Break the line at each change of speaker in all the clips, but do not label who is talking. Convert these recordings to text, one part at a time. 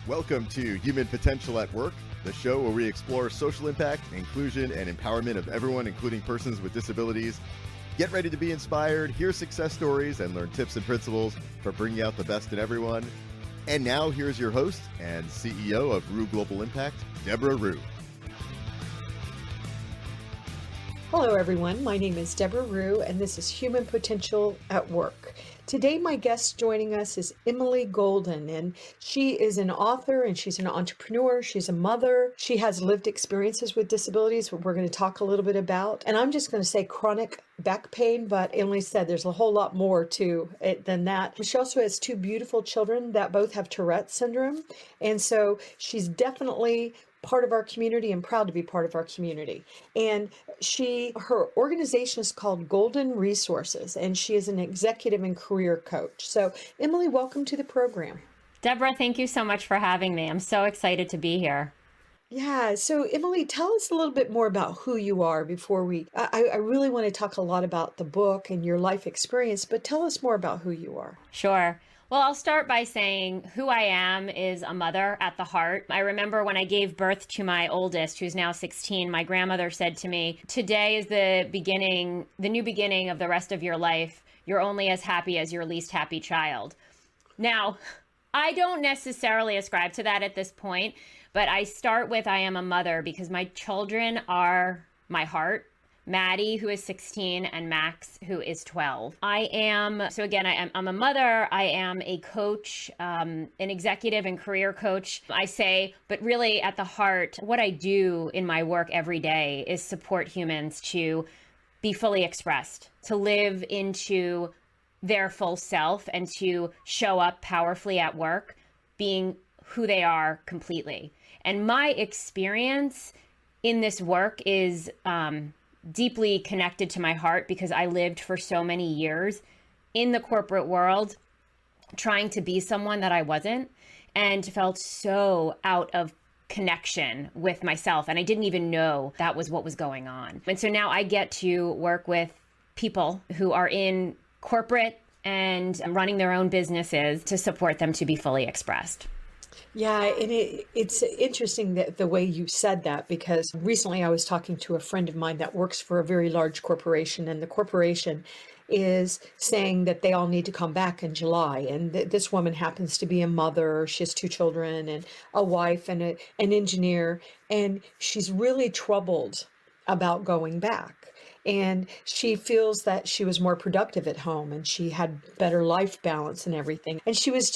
Welcome to Human Potential at Work, the show where we explore social impact, inclusion, and empowerment of everyone, including persons with disabilities. Get ready to be inspired, hear success stories, and learn tips and principles for bringing out the best in everyone. And now, here's your host and CEO of Rue Global Impact, Deborah Rue.
Hello, everyone. My name is Deborah Rue, and this is Human Potential at Work. Today, my guest joining us is Emily Golden, and she is an author and she's an entrepreneur. She's a mother. She has lived experiences with disabilities, what we're going to talk a little bit about. And I'm just going to say chronic back pain, but Emily said there's a whole lot more to it than that. She also has two beautiful children that both have Tourette's syndrome. And so she's definitely part of our community and proud to be part of our community. And her organization is called Golden Resources, and she is an executive and career coach. So Emily, welcome to the program.
Deborah, thank you so much for having me. I'm so excited to be here.
Yeah. So Emily, tell us a little bit more about who you are before I really want to talk a lot about the book and your life experience, but tell us more about who you are.
Sure. Well, I'll start by saying who I am is a mother at the heart. I remember when I gave birth to my oldest, who's now 16, my grandmother said to me, "Today is the new beginning of the rest of your life. You're only as happy as your least happy child." Now, I don't necessarily ascribe to that at this point, but I start with I am a mother because my children are my heart. Maddie, who is 16, and Max, who is 12. I'm a mother, I am a coach, an executive and career coach. I say, but really at the heart, what I do in my work every day is support humans to be fully expressed, to live into their full self and to show up powerfully at work, being who they are completely. And my experience in this work is deeply connected to my heart because I lived for so many years in the corporate world trying to be someone that I wasn't and felt so out of connection with myself. And I didn't even know that was what was going on. And so now I get to work with people who are in corporate and running their own businesses to support them to be fully expressed.
Yeah, and it's interesting that the way you said that, because recently I was talking to a friend of mine that works for a very large corporation, and the corporation is saying that they all need to come back in July. And this woman happens to be a mother. She has two children and a wife and an engineer, and she's really troubled about going back. And she feels that she was more productive at home and she had better life balance and everything. And she was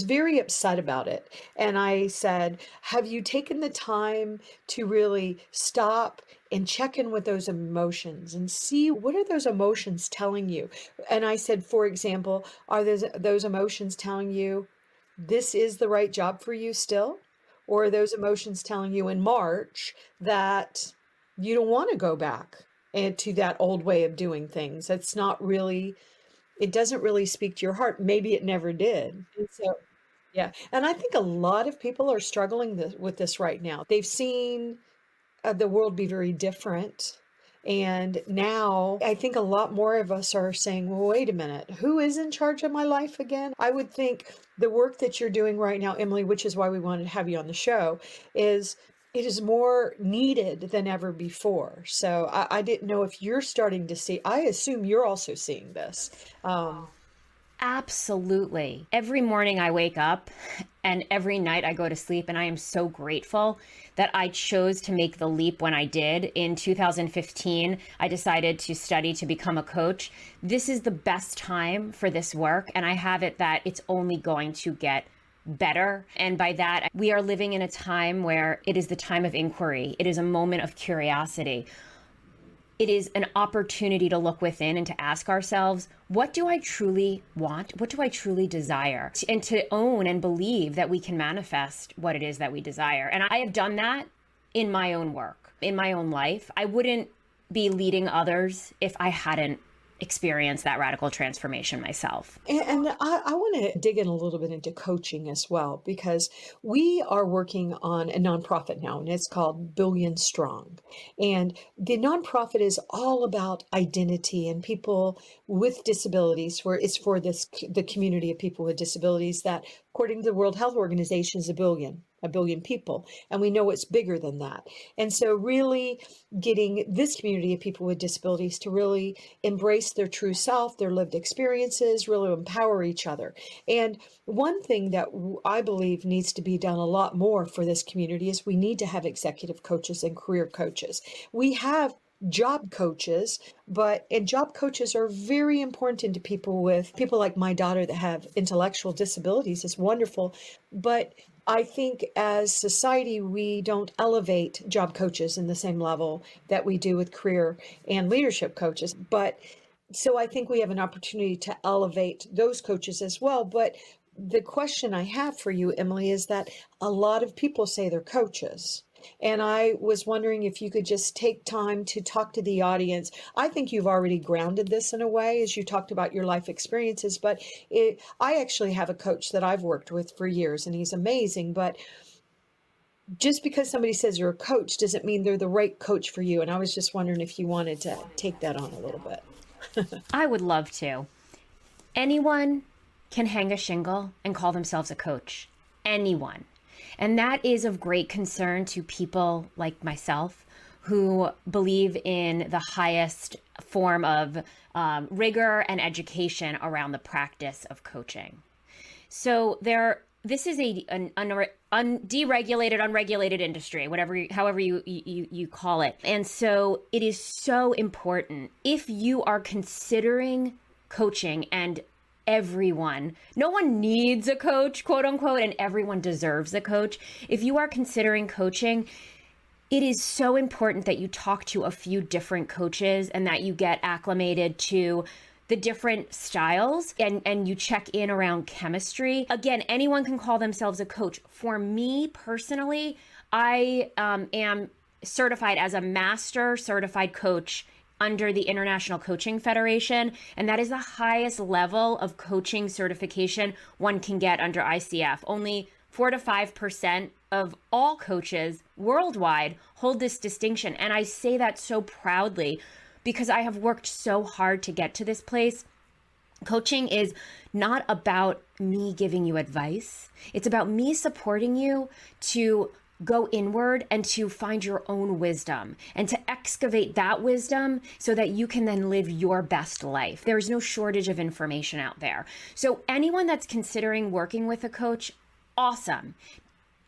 very upset about it. And I said, have you taken the time to really stop and check in with those emotions and see what are those emotions telling you? And I said, for example, are those emotions telling you this is the right job for you still? Or are those emotions telling you in March that you don't want to go back and to that old way of doing things? It doesn't really speak to your heart. Maybe it never did. And so, yeah. And I think a lot of people are struggling with this right now. They've seen the world be very different. And now I think a lot more of us are saying, well, wait a minute, who is in charge of my life again? I would think the work that you're doing right now, Emily, which is why we wanted to have you on the show, it is more needed than ever before. So I didn't know if you're starting to see, I assume you're also seeing this.
Absolutely. Every morning I wake up and every night I go to sleep, and I am so grateful that I chose to make the leap when I did. In 2015, I decided to study to become a coach. This is the best time for this work, and I have it that it's only going to get better. And by that, we are living in a time where it is the time of inquiry. It is a moment of curiosity. It is an opportunity to look within and to ask ourselves, what do I truly want? What do I truly desire? And to own and believe that we can manifest what it is that we desire. And I have done that in my own work, in my own life. I wouldn't be leading others if I hadn't experience that radical transformation myself.
And I want to dig in a little bit into coaching as well, because we are working on a nonprofit now, and it's called Billion Strong. And the nonprofit is all about identity and people with disabilities, where it's for the community of people with disabilities that, according to the World Health Organization, is a billion people. And we know it's bigger than that. And so really getting this community of people with disabilities to really embrace their true self, their lived experiences, really empower each other. And one thing that I believe needs to be done a lot more for this community is we need to have executive coaches and career coaches. We have job coaches, and job coaches are very important to people like my daughter that have intellectual disabilities. It's wonderful. But I think as society, we don't elevate job coaches in the same level that we do with career and leadership coaches. So I think we have an opportunity to elevate those coaches as well. But the question I have for you, Emily, is that a lot of people say they're coaches. And I was wondering if you could just take time to talk to the audience. I think you've already grounded this in a way as you talked about your life experiences, but I actually have a coach that I've worked with for years, and he's amazing. But just because somebody says you're a coach doesn't mean they're the right coach for you. And I was just wondering if you wanted to take that on a little bit.
I would love to. Anyone can hang a shingle and call themselves a coach. Anyone. And that is of great concern to people like myself who believe in the highest form of rigor and education around the practice of coaching. So this is an deregulated, unregulated industry, however you call it. And so it is so important if you are considering coaching, and no one needs a coach, quote unquote, and everyone deserves a coach. If you are considering coaching, it is so important that you talk to a few different coaches and that you get acclimated to the different styles and you check in around chemistry. Again, anyone can call themselves a coach. For me personally, I am certified as a master certified coach under the International Coaching Federation, and that is the highest level of coaching certification one can get under ICF. Only 4 to 5% of all coaches worldwide hold this distinction, and I say that so proudly because I have worked so hard to get to this place. Coaching is not about me giving you advice. It's about me supporting you to go inward and to find your own wisdom and to excavate that wisdom so that you can then live your best life. There's no shortage of information out there. So anyone that's considering working with a coach, awesome.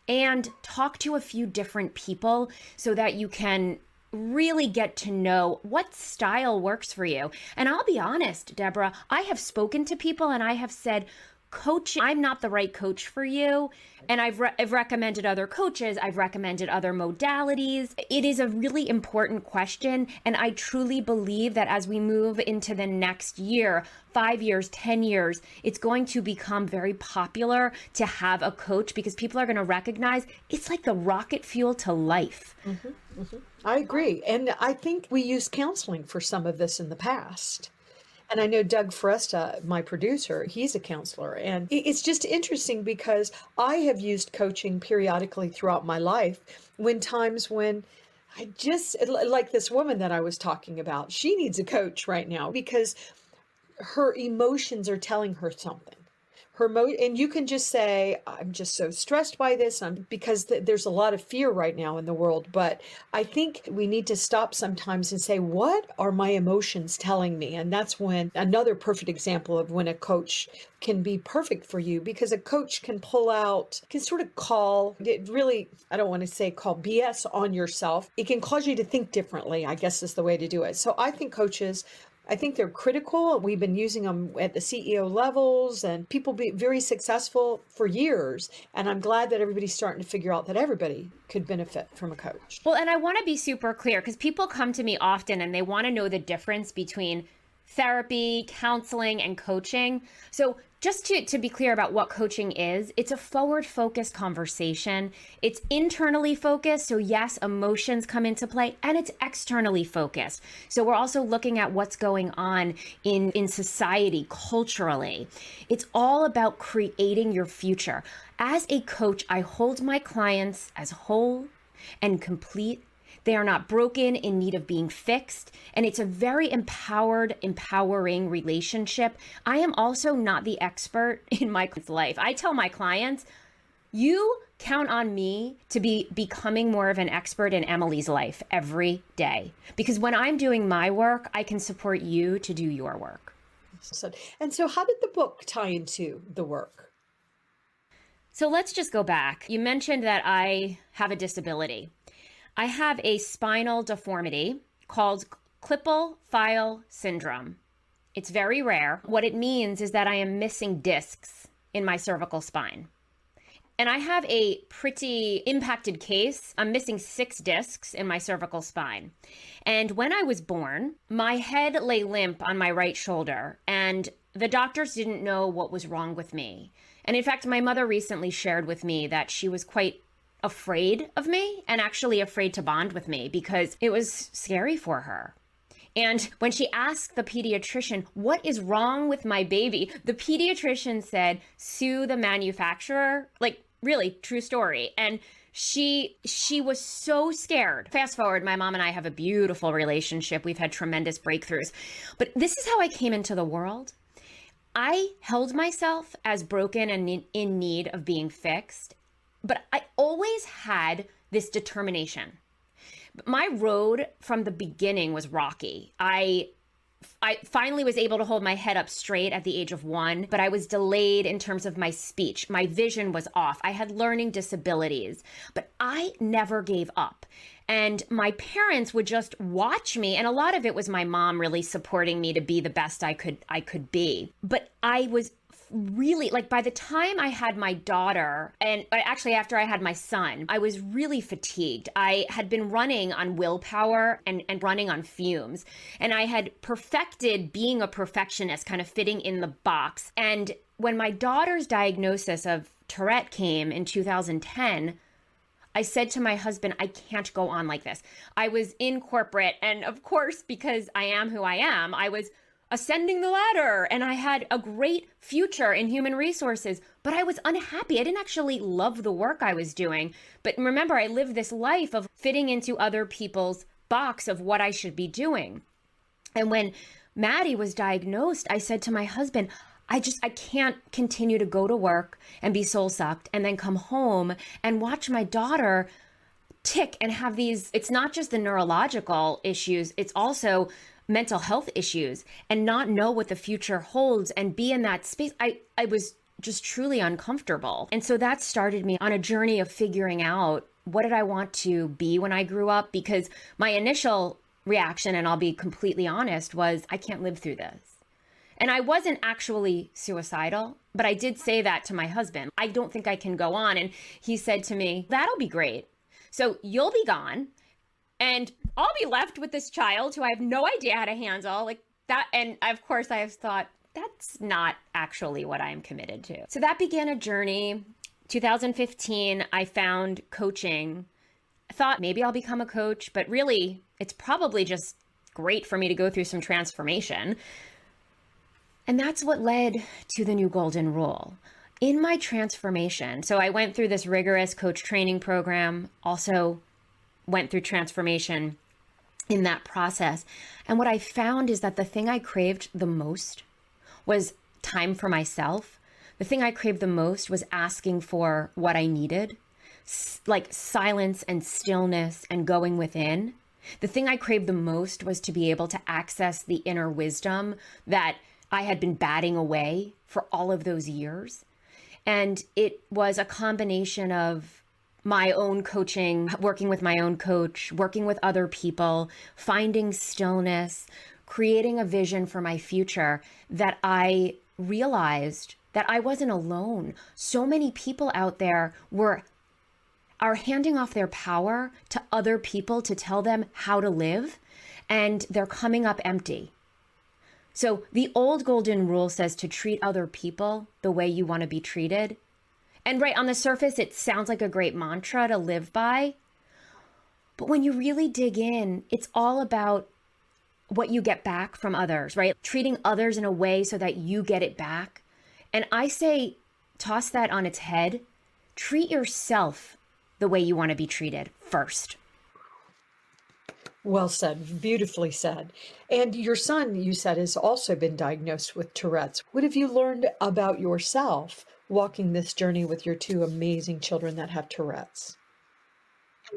And talk to a few different people so that you can really get to know what style works for you. And I'll be honest, Deborah, I have spoken to people and I have said, coach, I'm not the right coach for you. And I've recommended other coaches. I've recommended other modalities. It is a really important question. And I truly believe that as we move into the next year, 5 years, 10 years, it's going to become very popular to have a coach because people are going to recognize it's like the rocket fuel to life.
Mm-hmm, mm-hmm. I agree. And I think we used counseling for some of this in the past. And I know Doug Foresta, my producer, he's a counselor. And it's just interesting because I have used coaching periodically throughout my life when I just, like this woman that I was talking about, she needs a coach right now because her emotions are telling her something. And you can just say, I'm just so stressed by this, because there's a lot of fear right now in the world. But I think we need to stop sometimes and say, what are my emotions telling me? And that's when another perfect example of when a coach can be perfect for you, because a coach can sort of call BS on yourself. It can cause you to think differently, I guess is the way to do it. So I think coaches, they're critical. We've been using them at the CEO levels and people be very successful for years. And I'm glad that everybody's starting to figure out that everybody could benefit from a coach.
Well, and I want to be super clear because people come to me often and they want to know the difference between therapy, counseling, and coaching. So just to be clear about what coaching is, it's a forward-focused conversation. It's internally focused, so yes, emotions come into play, and it's externally focused. So we're also looking at what's going on in society, culturally. It's all about creating your future. As a coach, I hold my clients as whole and complete. They are not broken, in need of being fixed. And it's a very empowering relationship. I am also not the expert in my client's life. I tell my clients, you count on me to be becoming more of an expert in Emily's life every day. Because when I'm doing my work, I can support you to do your work.
And so how did the book tie into the work?
So let's just go back. You mentioned that I have a disability. I have a spinal deformity called Klippel-Feil syndrome. It's very rare. What it means is that I am missing discs in my cervical spine. And I have a pretty impacted case. I'm missing 6 discs in my cervical spine. And when I was born, my head lay limp on my right shoulder, and the doctors didn't know what was wrong with me. And in fact, my mother recently shared with me that she was quite afraid of me and actually afraid to bond with me because it was scary for her. And when she asked the pediatrician, what is wrong with my baby? The pediatrician said, sue the manufacturer. Like, really, true story. And she was so scared. Fast forward, my mom and I have a beautiful relationship. We've had tremendous breakthroughs. But this is how I came into the world. I held myself as broken and in need of being fixed. But I always had this determination. My road from the beginning was rocky. I finally was able to hold my head up straight at the age of 1, but I was delayed in terms of my speech. My vision was off. I had learning disabilities, but I never gave up. And my parents would just watch me. And a lot of it was my mom really supporting me to be the best I could be. But I was really, like, by the time I had my daughter, and actually after I had my son, I was really fatigued. I had been running on willpower and running on fumes. And I had perfected being a perfectionist, kind of fitting in the box. And when my daughter's diagnosis of Tourette came in 2010, I said to my husband, I can't go on like this. I was in corporate, and of course, because I am who I am, I was ascending the ladder, and I had a great future in human resources, but I was unhappy. I didn't actually love the work I was doing. But remember, I lived this life of fitting into other people's box of what I should be doing. And when Maddie was diagnosed, I said to my husband, I can't continue to go to work and be soul sucked and then come home and watch my daughter tick and have these, it's not just the neurological issues, it's also mental health issues, and not know what the future holds and be in that space. I was just truly uncomfortable. And so that started me on a journey of figuring out, what did I want to be when I grew up? Because my initial reaction, and I'll be completely honest, was I can't live through this. And I wasn't actually suicidal, but I did say that to my husband. I don't think I can go on. And he said to me, that'll be great. So you'll be gone, and I'll be left with this child who I have no idea how to handle, like that. And of course I have thought, that's not actually what I'm committed to. So that began a journey. 2015, I found coaching. I thought maybe I'll become a coach, but really it's probably just great for me to go through some transformation. And that's what led to the new golden rule. In my transformation, so I went through this rigorous coach training program, also went through transformation in that process. And what I found is that the thing I craved the most was time for myself. The thing I craved the most was asking for what I needed, like silence and stillness and going within. The thing I craved the most was to be able to access the inner wisdom that I had been batting away for all of those years. And it was a combination of my own coaching, working with my own coach, working with other people, finding stillness, creating a vision for my future, that I realized that I wasn't alone. So many people out there are handing off their power to other people to tell them how to live, and they're coming up empty. So the old golden rule says to treat other people the way you want to be treated. And right on the surface, it sounds like a great mantra to live by. But when you really dig in, it's all about what you get back from others, right? Treating others in a way so that you get it back. And I say, toss that on its head. Treat yourself the way you want to be treated first.
Well said, beautifully said. And your son, you said, has also been diagnosed with Tourette's. What have you learned about yourself walking this journey with your two amazing children that have Tourette's?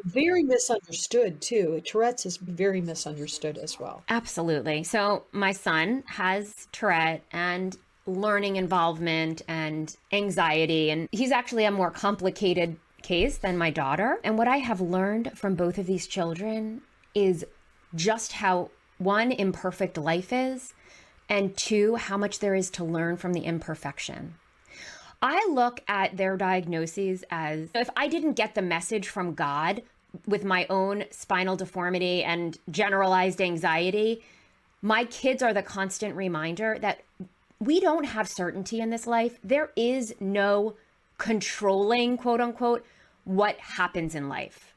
Very misunderstood too. Tourette's is very misunderstood as well.
Absolutely. So my son has Tourette and learning involvement and anxiety, and he's actually a more complicated case than my daughter. And what I have learned from both of these children is just how, one, imperfect life is, and two, how much there is to learn from the imperfection. I look at their diagnoses as, if I didn't get the message from God with my own spinal deformity and generalized anxiety, my kids are the constant reminder that we don't have certainty in this life. There is no controlling, quote unquote, what happens in life.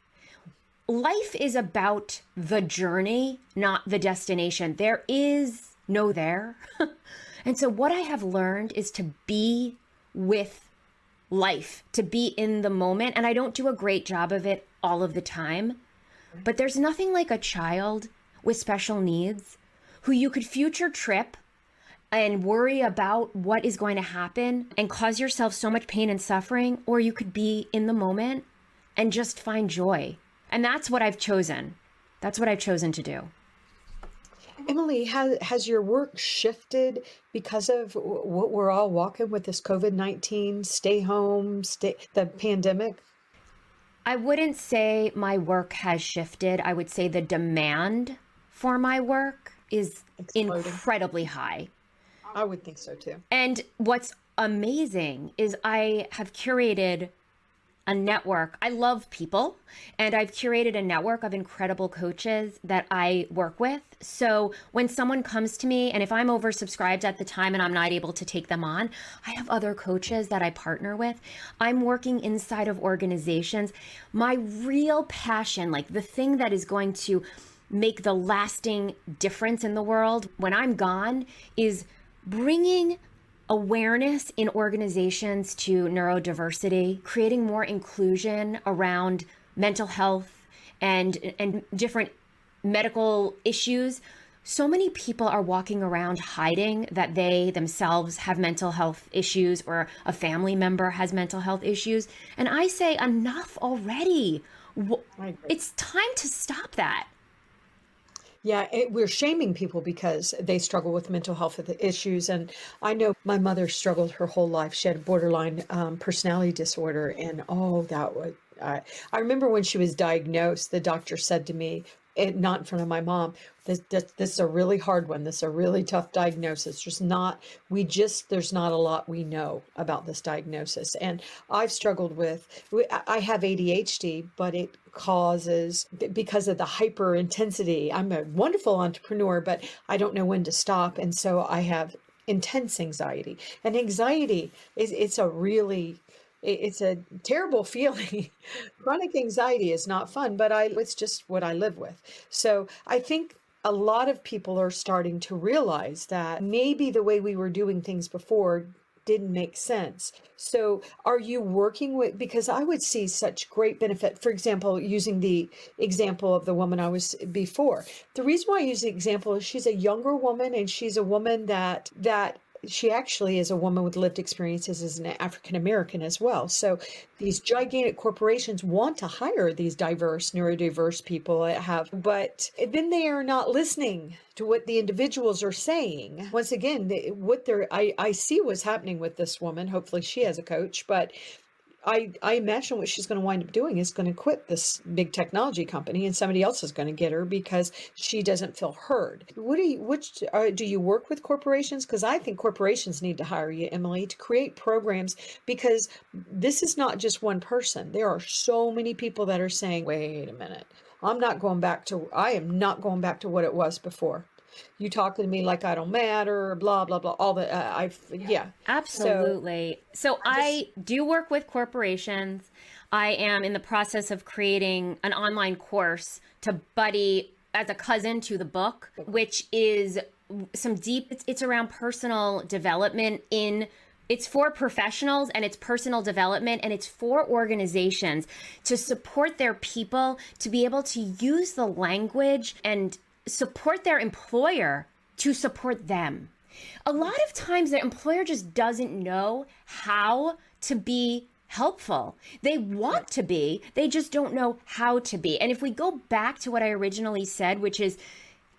Life is about the journey, not the destination. There is no there. And so what I have learned is to be with life, to be in the moment. And I don't do a great job of it all of the time, but there's nothing like a child with special needs who you could future trip and worry about what is going to happen and cause yourself so much pain and suffering, or you could be in the moment and just find joy. And that's what I've chosen. That's what I've chosen to do.
Emily, has your work shifted because of what we're all walking with this COVID-19, stay home, the pandemic?
I wouldn't say my work has shifted. I would say the demand for my work is incredibly high.
I would think so too.
And what's amazing is I have curated a network. I love people, and I've curated a network of incredible coaches that I work with. So when someone comes to me, and if I'm oversubscribed at the time and I'm not able to take them on, I have other coaches that I partner with. I'm working inside of organizations. My real passion, like the thing that is going to make the lasting difference in the world when I'm gone, is bringing awareness in organizations to neurodiversity, creating more inclusion around mental health and different medical issues. So many people are walking around hiding that they themselves have mental health issues or a family member has mental health issues. And I say, enough already. It's time to stop that.
Yeah, we're shaming people because they struggle with mental health issues. And I know my mother struggled her whole life. She had a borderline personality disorder. And I remember when she was diagnosed, the doctor said to me, not in front of my mom, this is a really hard one. This is a really tough diagnosis. There's not a lot we know about this diagnosis. And I've struggled I have ADHD, but it causes, because of the hyper intensity. I'm a wonderful entrepreneur, but I don't know when to stop. And so I have intense anxiety. And anxiety it's a terrible feeling. Chronic anxiety is not fun, but it's just what I live with. So I think a lot of people are starting to realize that maybe the way we were doing things before didn't make sense. So are you working with, because I would see such great benefit, for example, using the example of the woman I was before. The reason why I use the example is she's a younger woman, and she's a woman that she actually is a woman with lived experiences as an African American as well. So these gigantic corporations want to hire these neurodiverse people but then they are not listening to what the individuals are saying. Once again, I see what's happening with this woman. Hopefully she has a coach, but I imagine what she's going to wind up doing is going to quit this big technology company, and somebody else is going to get her because she doesn't feel heard. Do you work with corporations? Because I think corporations need to hire you, Emily, to create programs, because this is not just one person. There are so many people that are saying, wait a minute, I am not going back to what it was before. You talking to me like I don't matter, blah, blah, blah, all the, yeah.
Absolutely. So I do work with corporations. I am in the process of creating an online course to buddy as a cousin to the book, which is some deep, it's around personal development it's for professionals and it's personal development and it's for organizations to support their people to be able to use the language and support their employer to support them. A lot of times the employer just doesn't know how to be helpful. They want to be, they just don't know how to be. And if we go back to what I originally said, which is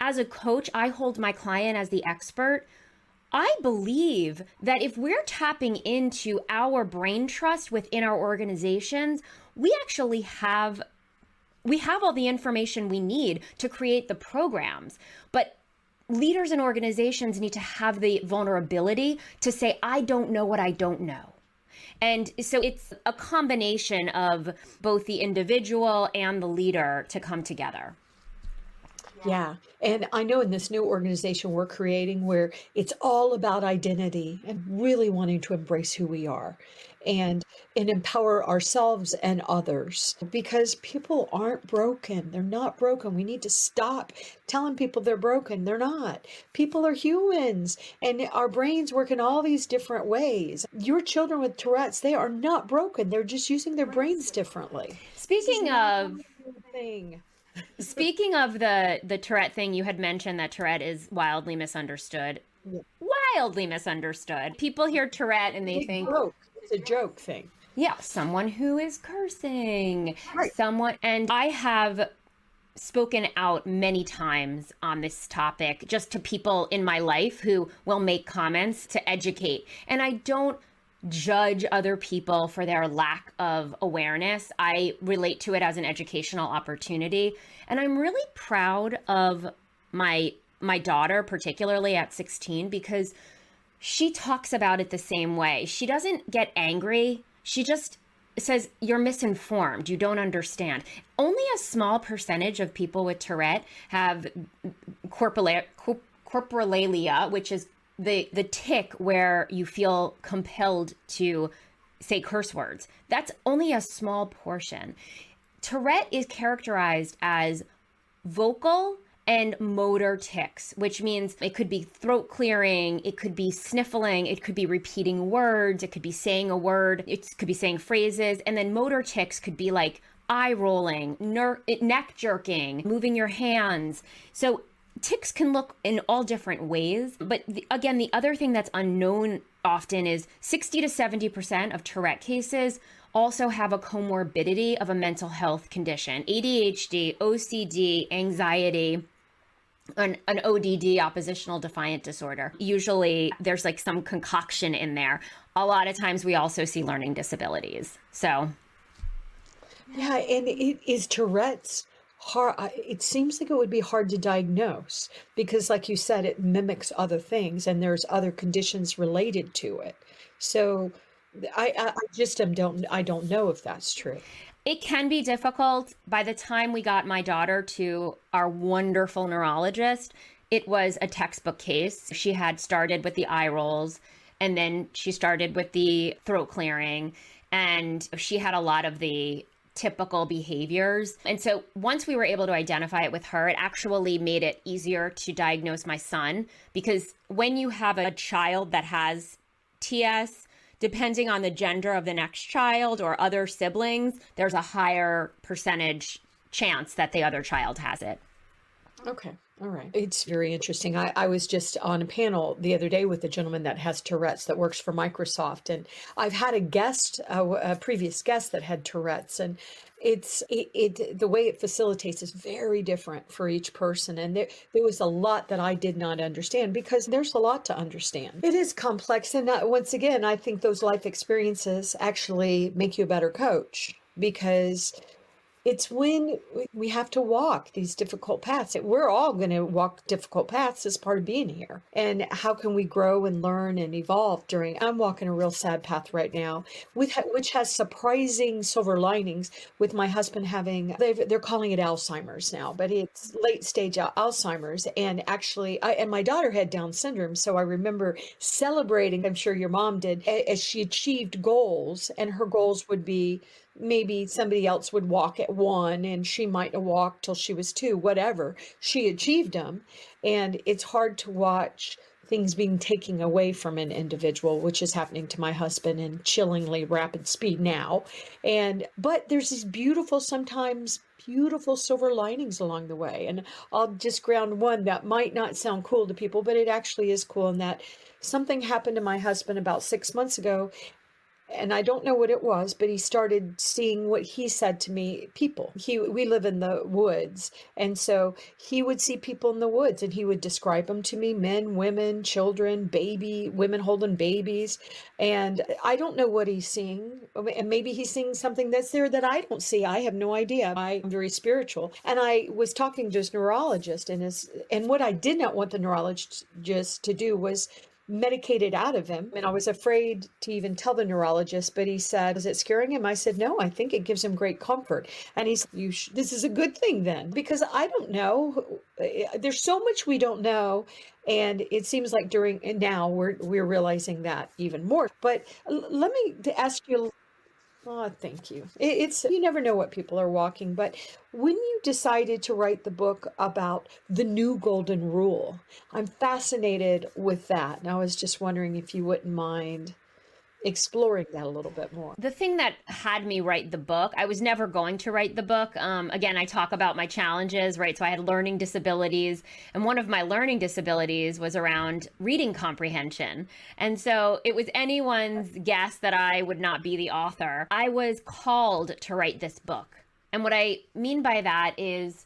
as a coach, I hold my client as the expert. I believe that if we're tapping into our brain trust within our organizations, we actually have all the information we need to create the programs. But leaders and organizations need to have the vulnerability to say, I don't know what I don't know. And so it's a combination of both the individual and the leader to come together.
Yeah. And I know in this new organization we're creating where it's all about identity and really wanting to embrace who we are and empower ourselves and others, because people aren't broken. They're not broken. We need to stop telling people they're broken. They're not. People are humans and our brains work in all these different ways. Your children with Tourette's, they are not broken. They're just using their brains differently.
Speaking of
thing.
Speaking of the Tourette thing, you had mentioned that Tourette is wildly misunderstood.
Yeah.
Wildly misunderstood. People hear Tourette and they think
it's a joke thing.
Yeah, someone who is cursing.
Right.
And I have spoken out many times on this topic just to people in my life who will make comments to educate. And I don't judge other people for their lack of awareness. I relate to it as an educational opportunity. And I'm really proud of my daughter, particularly at 16, because she talks about it the same way. She doesn't get angry. She just says, you're misinformed. You don't understand. Only a small percentage of people with Tourette have corporalia, which is the tic where you feel compelled to say curse words. That's only a small portion. Tourette is characterized as vocal and motor tics, which means it could be throat clearing, it could be sniffling, it could be repeating words, it could be saying a word, it could be saying phrases, and then motor tics could be like eye rolling, neck jerking, moving your hands. So tics can look in all different ways. But again, the other thing that's unknown often is 60 to 70% of Tourette cases also have a comorbidity of a mental health condition, ADHD, OCD, anxiety, an ODD, oppositional defiant disorder. Usually there's like some concoction in there. A lot of times we also see learning disabilities. So.
Yeah, and it is Tourette's hard. It seems like it would be hard to diagnose because, like you said, it mimics other things and there's other conditions related to it. So I don't know if that's true.
It can be difficult. By the time we got my daughter to our wonderful neurologist, it was a textbook case. She had started with the eye rolls and then she started with the throat clearing, and she had a lot of the typical behaviors. And so once we were able to identify it with her, it actually made it easier to diagnose my son, because when you have a child that has TS, depending on the gender of the next child or other siblings, there's a higher percentage chance that the other child has it.
Okay. All right. It's very interesting. I was just on a panel the other day with a gentleman that has Tourette's that works for Microsoft. And I've had a previous guest that had Tourette's, and the way it facilitates is very different for each person. And there was a lot that I did not understand, because there's a lot to understand. It is complex. And once again, I think those life experiences actually make you a better coach, because It's when we have to walk these difficult paths. We're all going to walk difficult paths as part of being here. And how can we grow and learn and evolve during? I'm walking a real sad path right now, which has surprising silver linings. With my husband having, they're calling it Alzheimer's now, but it's late stage Alzheimer's. And actually, and my daughter had Down syndrome, so I remember celebrating. I'm sure your mom did, as she achieved goals, and her goals would be, maybe somebody else would walk at 1 and she might have walked till she was 2, whatever. She achieved them. And it's hard to watch things being taken away from an individual, which is happening to my husband in chillingly rapid speed now. But there's these sometimes beautiful silver linings along the way. And I'll just ground one that might not sound cool to people, but it actually is cool, in that something happened to my husband about 6 months ago. And I don't know what it was, but he started seeing, what he said to me, people. We live in the woods. And so he would see people in the woods and he would describe them to me: men, women, children, women holding babies. And I don't know what he's seeing. And maybe he's seeing something that's there that I don't see. I have no idea. I'm very spiritual. And I was talking to his neurologist, and what I did not want the neurologist to do was medicate it out of him. And I was afraid to even tell the neurologist, but he said, is it scaring him? I said, no, I think it gives him great comfort. And he's, this is a good thing then, because I don't know. There's so much we don't know. And it seems like now we're realizing that even more. But let me ask you. Oh, thank you. It's, you never know what people are walking, but when you decided to write the book about the new golden rule, I'm fascinated with that. And I was just wondering if you wouldn't mind exploring that a little bit more.
The thing that had me write the book, I was never going to write the book. Again, I talk about my challenges, right? So I had learning disabilities, and one of my learning disabilities was around reading comprehension. And so it was anyone's guess that I would not be the author. I was called to write this book. And what I mean by that is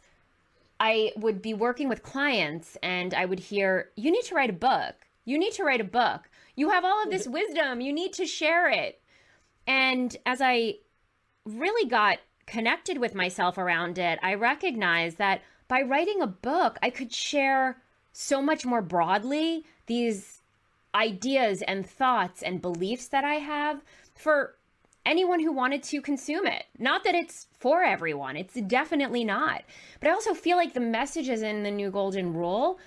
I would be working with clients and I would hear, you need to write a book. You need to write a book. You have all of this wisdom. You need to share it. And as I really got connected with myself around it, I recognized that by writing a book, I could share so much more broadly these ideas and thoughts and beliefs that I have for anyone who wanted to consume it. Not that it's for everyone. It's definitely not. But I also feel like the messages in the New Golden Rule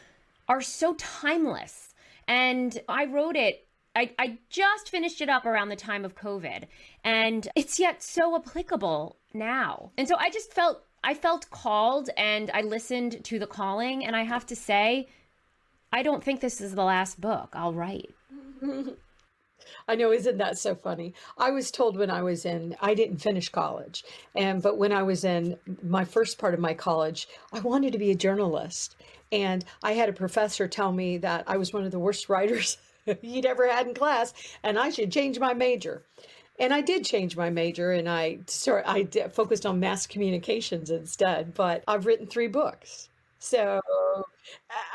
are so timeless. And I wrote it, I just finished it up around the time of COVID, and it's yet so applicable now. And so I felt called, and I listened to the calling, and I have to say, I don't think this is the last book I'll write.
I know, isn't that so funny? I was told when I didn't finish college, but when I was in my first part of my college, I wanted to be a journalist. And I had a professor tell me that I was one of the worst writers he'd ever had in class, and I should change my major. And I did change my major, and I focused on mass communications instead, but I've written 3 books. So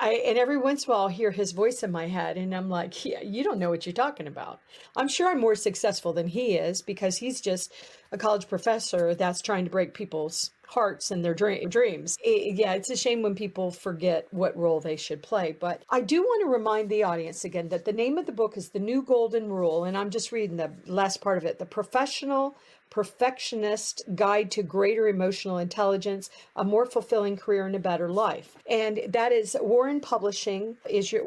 and every once in a while I'll hear his voice in my head, and I'm like, yeah, you don't know what you're talking about. I'm sure I'm more successful than he is, because he's just a college professor that's trying to break people's hearts and their dreams. It's a shame when people forget what role they should play. But I do want to remind the audience again that the name of the book is The New Golden Rule, and I'm just reading the last part of it. The Perfectionist Guide to Greater Emotional Intelligence, a More Fulfilling Career and a Better Life. And that is Warren Publishing is your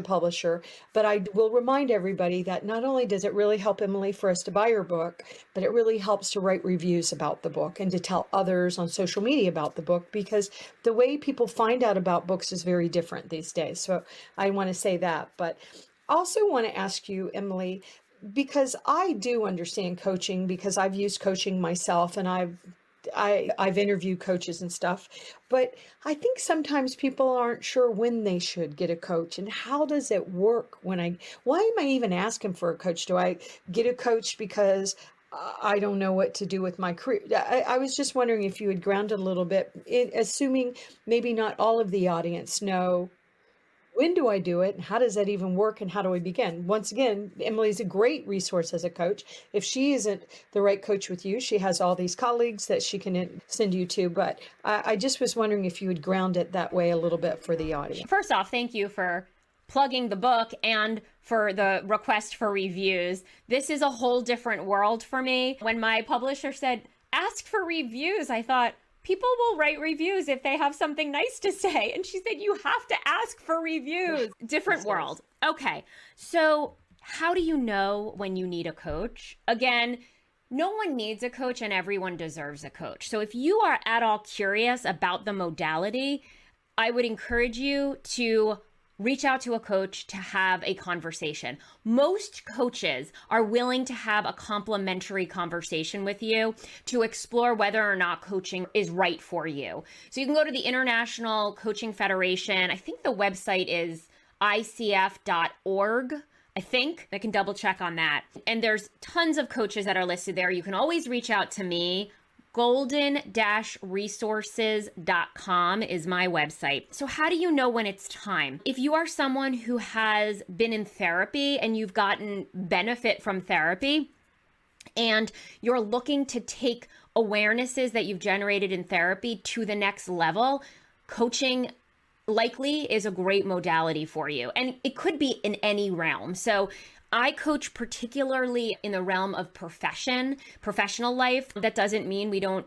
publisher. But I will remind everybody that not only does it really help Emily for us to buy her book, but it really helps to write reviews about the book and to tell others on social media about the book, because the way people find out about books is very different these days. So I want to say that. But I also want to ask you, Emily, because I do understand coaching, because I've used coaching myself, and I've interviewed coaches and stuff, but I think sometimes people aren't sure when they should get a coach, and how does it work why am I even asking for a coach? Do I get a coach because I don't know what to do with my career? I was just wondering if you would ground it a little bit, assuming maybe not all of the audience know When do I do it? How does that even work? And how do I begin? Once again, Emily's a great resource as a coach. If she isn't the right coach with you, she has all these colleagues that she can send you to. But I just was wondering if you would ground it that way a little bit for the audience.
First off, thank you for plugging the book and for the request for reviews. This is a whole different world for me. When my publisher said, ask for reviews, I thought, people will write reviews if they have something nice to say. And she said, you have to ask for reviews. Different world. Okay. So how do you know when you need a coach? Again, no one needs a coach and everyone deserves a coach. So if you are at all curious about the modality, I would encourage you to reach out to a coach to have a conversation. Most coaches are willing to have a complimentary conversation with you to explore whether or not coaching is right for you. So you can go to the International Coaching Federation. I think the website is icf.org. I think I can double check on that. And there's tons of coaches that are listed there. You can always reach out to me. golden-resources.com is my website. So how do you know when it's time? If you are someone who has been in therapy and you've gotten benefit from therapy, and you're looking to take awarenesses that you've generated in therapy to the next level, coaching likely is a great modality for you. And it could be in any realm. So I coach particularly in the realm of professional life. That doesn't mean we don't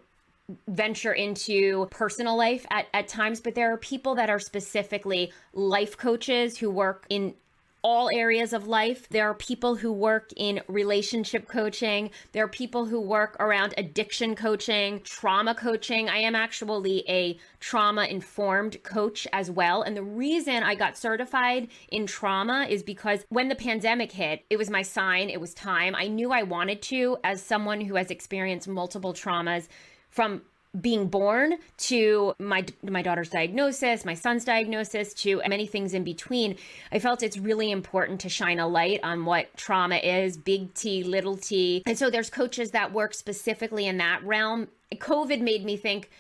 venture into personal life at times, but there are people that are specifically life coaches who work in all areas of life. There are people who work in relationship coaching. There are people who work around addiction coaching, trauma coaching. I am actually a trauma-informed coach as well. And the reason I got certified in trauma is because when the pandemic hit, it was my sign, it was time. I knew I wanted to, as someone who has experienced multiple traumas from being born to my daughter's diagnosis, my son's diagnosis, to many things in between. I felt it's really important to shine a light on what trauma is, big T, little t. And so there's coaches that work specifically in that realm. COVID made me think,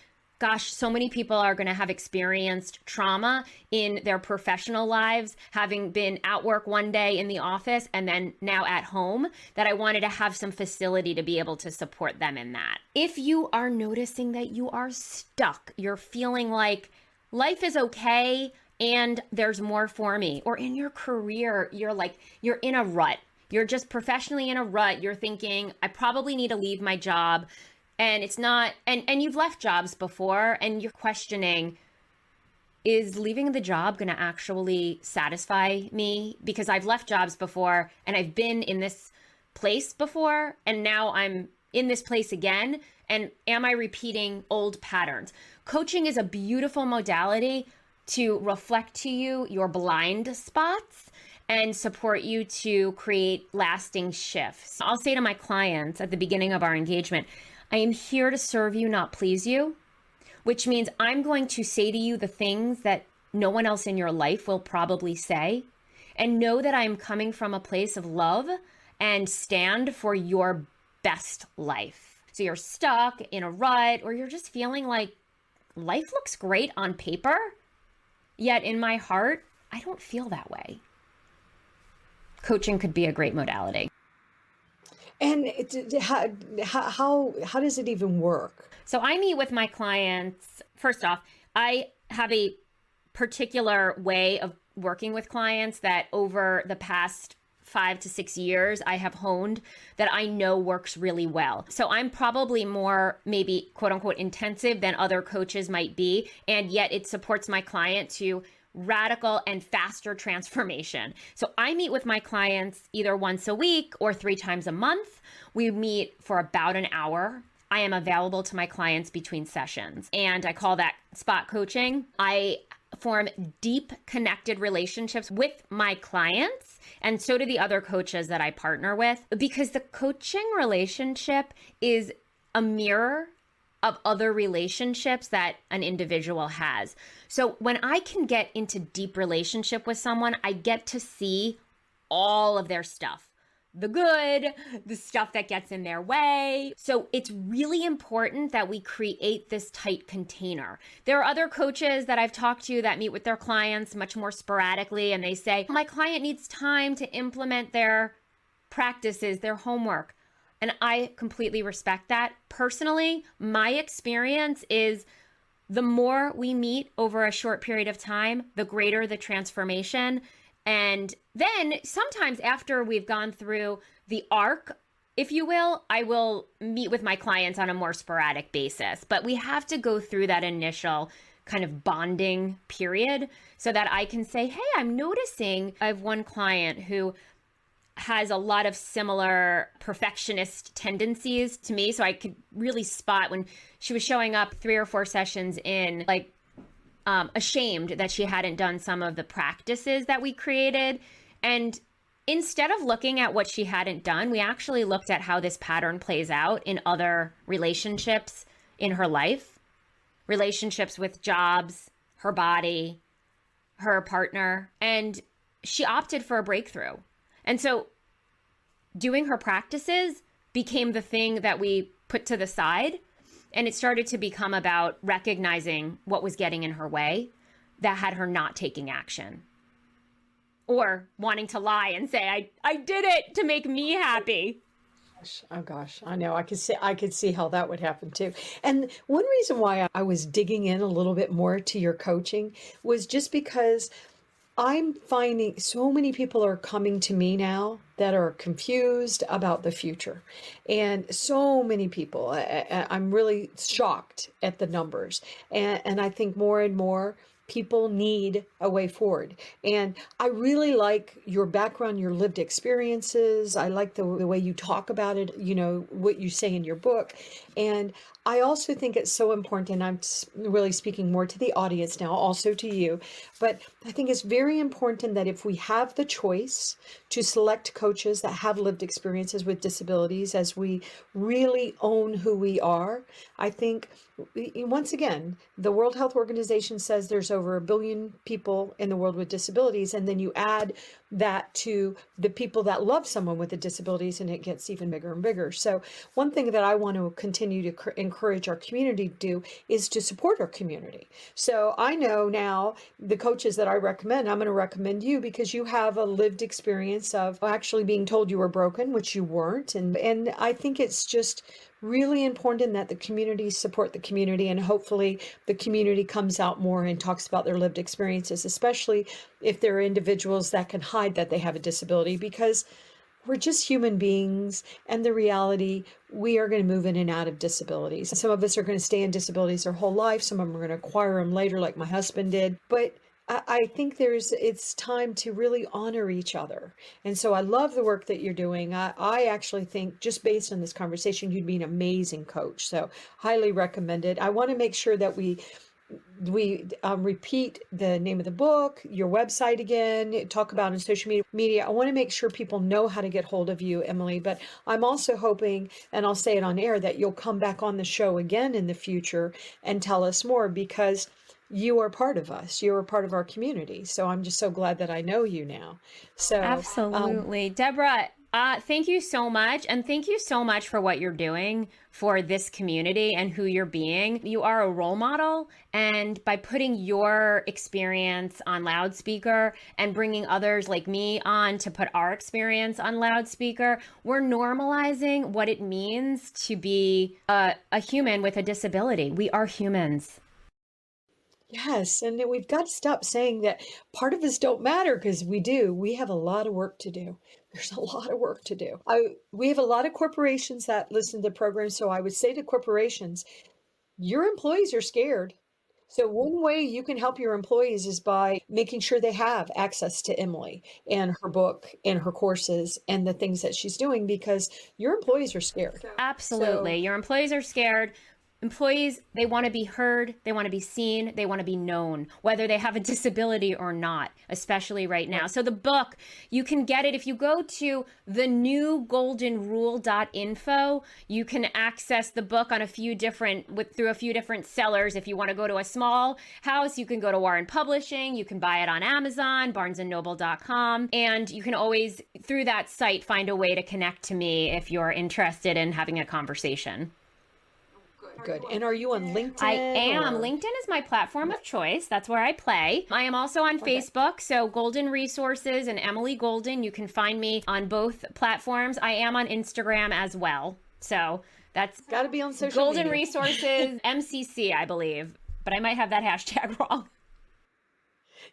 gosh, so many people are going to have experienced trauma in their professional lives, having been at work one day in the office and then now at home, that I wanted to have some facility to be able to support them in that. If you are noticing that you are stuck, you're feeling like life is okay and there's more for me, or in your career, you're in a rut. You're just professionally in a rut. You're thinking, I probably need to leave my job. And it's not, and you've left jobs before and you're questioning, is leaving the job going to actually satisfy me? Because I've left jobs before and I've been in this place before and now I'm in this place again. And am I repeating old patterns? Coaching is a beautiful modality to reflect to you your blind spots and support you to create lasting shifts. I'll say to my clients at the beginning of our engagement, I am here to serve you, not please you, which means I'm going to say to you the things that no one else in your life will probably say, and know that I'm coming from a place of love and stand for your best life. So you're stuck in a rut, or you're just feeling like life looks great on paper, yet in my heart, I don't feel that way. Coaching could be a great modality.
And how does it even work?
So I meet with my clients. First off, I have a particular way of working with clients that over the past 5 to 6 years, I have honed that I know works really well. So I'm probably more maybe quote unquote intensive than other coaches might be. And yet it supports my client to radical and faster transformation. So I meet with my clients either once a week or 3 times a month. We meet for about an hour. I am available to my clients between sessions, and I call that spot coaching. I form deep connected relationships with my clients, and so do the other coaches that I partner with, because the coaching relationship is a mirror of other relationships that an individual has. So when I can get into deep relationship with someone, I get to see all of their stuff, the good, the stuff that gets in their way. So it's really important that we create this tight container. There are other coaches that I've talked to that meet with their clients much more sporadically, and they say, my client needs time to implement their practices, their homework. And I completely respect that. Personally, my experience is the more we meet over a short period of time, the greater the transformation. And then sometimes after we've gone through the arc, if you will, I will meet with my clients on a more sporadic basis. But we have to go through that initial kind of bonding period so that I can say, hey, I'm noticing I have one client who has a lot of similar perfectionist tendencies to me. So I could really spot when she was showing up 3 or 4 sessions in, like, ashamed that she hadn't done some of the practices that we created. And instead of looking at what she hadn't done, we actually looked at how this pattern plays out in other relationships in her life, relationships with jobs, her body, her partner, and she opted for a breakthrough. And so doing her practices became the thing that we put to the side. And it started to become about recognizing what was getting in her way that had her not taking action or wanting to lie and say, I did it to make me happy.
Oh gosh, I know. I could see how that would happen too. And one reason why I was digging in a little bit more to your coaching was just because I'm finding so many people are coming to me now that are confused about the future. And so many people, I'm really shocked at the numbers. And I think more and more people need a way forward. And I really like your background, your lived experiences. I like the way you talk about it, you know, what you say in your book. And I also think it's so important, and I'm really speaking more to the audience now, also to you, but I think it's very important that if we have the choice to select coaches that have lived experiences with disabilities, as we really own who we are, I think, once again, the World Health Organization says there's over 1 billion people in the world with disabilities, and then you add that to the people that love someone with the disabilities, and it gets even bigger and bigger. So one thing that I want to continue to encourage our community to do is to support our community. So I know now the coaches that I recommend, I'm going to recommend you because you have a lived experience of actually being told you were broken, which you weren't. And I think it's just really important that the community support the community, and hopefully the community comes out more and talks about their lived experiences, especially if there are individuals that can hide that they have a disability, because we're just human beings, and the reality, we are going to move in and out of disabilities. Some of us are going to stay in disabilities their whole life. Some of them are going to acquire them later, like my husband did. But I think it's time to really honor each other. And so I love the work that you're doing. I actually think, just based on this conversation, you'd be an amazing coach. So highly recommend it. I want to make sure that we repeat the name of the book, your website again, talk about in social media. I want to make sure people know how to get hold of you, Emily, but I'm also hoping, and I'll say it on air, that you'll come back on the show again in the future and tell us more, because you are part of us. You are part of our community. So I'm just so glad that I know you now. So
absolutely. Deborah, thank you so much. And thank you so much for what you're doing for this community and who you're being. You are a role model. And by putting your experience on loudspeaker and bringing others like me on to put our experience on loudspeaker, we're normalizing what it means to be a human with a disability. We are humans.
Yes, and we've got to stop saying that part of us don't matter, because we do. We have a lot of work to do. There's a lot of work to do. We have a lot of corporations that listen to the program, so I would say to corporations, your employees are scared. So one way you can help your employees is by making sure they have access to Emily and her book and her courses and the things that she's doing, because your employees are scared.
Absolutely. Your employees are scared. Employees, they want to be heard, they want to be seen, they want to be known, whether they have a disability or not, especially right now. So the book, you can get it if you go to thenewgoldenrule.info. You can access the book on through a few different sellers. If you want to go to a small house, you can go to Warren Publishing, you can buy it on Amazon, barnesandnoble.com, and you can always, through that site, find a way to connect to me if you're interested in having a conversation.
Good. And are you on LinkedIn?
I am. LinkedIn is my platform of choice. That's where I play. I am also on Facebook. So Golden Resources and Emily Golden. You can find me on both platforms. I am on Instagram as well. So that's
got to be on social
Golden
media.
Resources MCC, I believe. But I might have that hashtag wrong.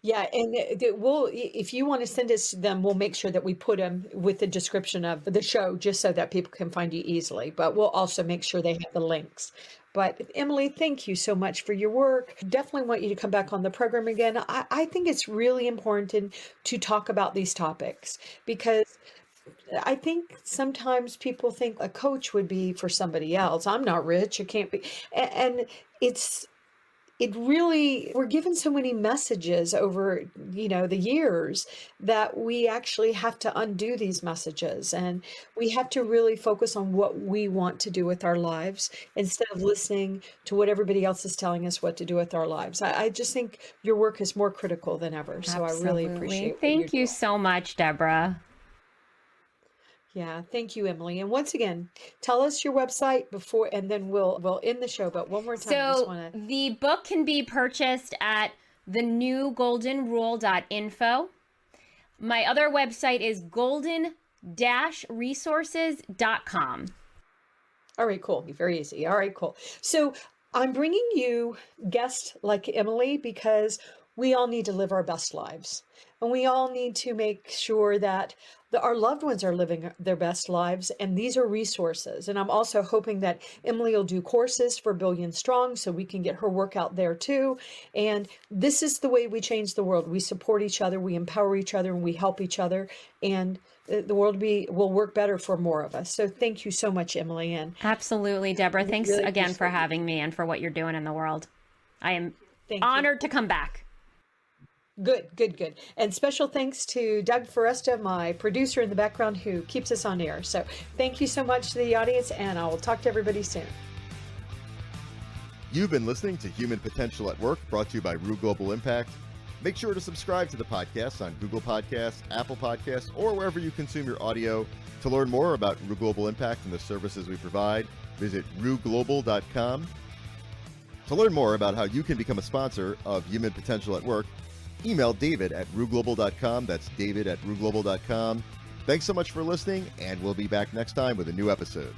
Yeah, and if you want to send us them, we'll make sure that we put them with the description of the show, just so that people can find you easily. But we'll also make sure they have the links. But Emily, thank you so much for your work. Definitely want you to come back on the program again. I think it's really important to talk about these topics, because I think sometimes people think a coach would be for somebody else. I'm not rich. I can't be. And we're given so many messages over, the years, that we actually have to undo these messages, and we have to really focus on what we want to do with our lives instead of listening to what everybody else is telling us what to do with our lives. I just think your work is more critical than ever. So
Absolutely.
I really appreciate it.
Thank you so much, Deborah.
Yeah, thank you, Emily. And once again, tell us your website before, and then we'll end the show. But one more time,
So the book can be purchased at thenewgoldenrule.info. My other website is golden-resources.com.
All right, cool. Very easy. All right, cool. So I'm bringing you guests like Emily because we all need to live our best lives. And we all need to make sure that our loved ones are living their best lives. And these are resources. And I'm also hoping that Emily will do courses for Billion Strong so we can get her work out there too. And this is the way we change the world. We support each other, we empower each other, and we help each other. And the world will work better for more of us. So thank you so much, Emily. And
absolutely, Deborah. Thanks really again for having me and for what you're doing in the world. I am honored to come back.
Good. And special thanks to Doug Foresta, my producer in the background, who keeps us on air. So thank you so much to the audience, and I will talk to everybody soon.
You've been listening to Human Potential at Work, brought to you by Rue Global Impact. Make sure to subscribe to the podcast on Google Podcasts, Apple Podcasts, or wherever you consume your audio. To learn more about Rue Global Impact and the services we provide, visit rueglobal.com. To learn more about how you can become a sponsor of Human Potential at Work, email David at rueglobal.com. That's David at rueglobal.com. Thanks so much for listening, and we'll be back next time with a new episode.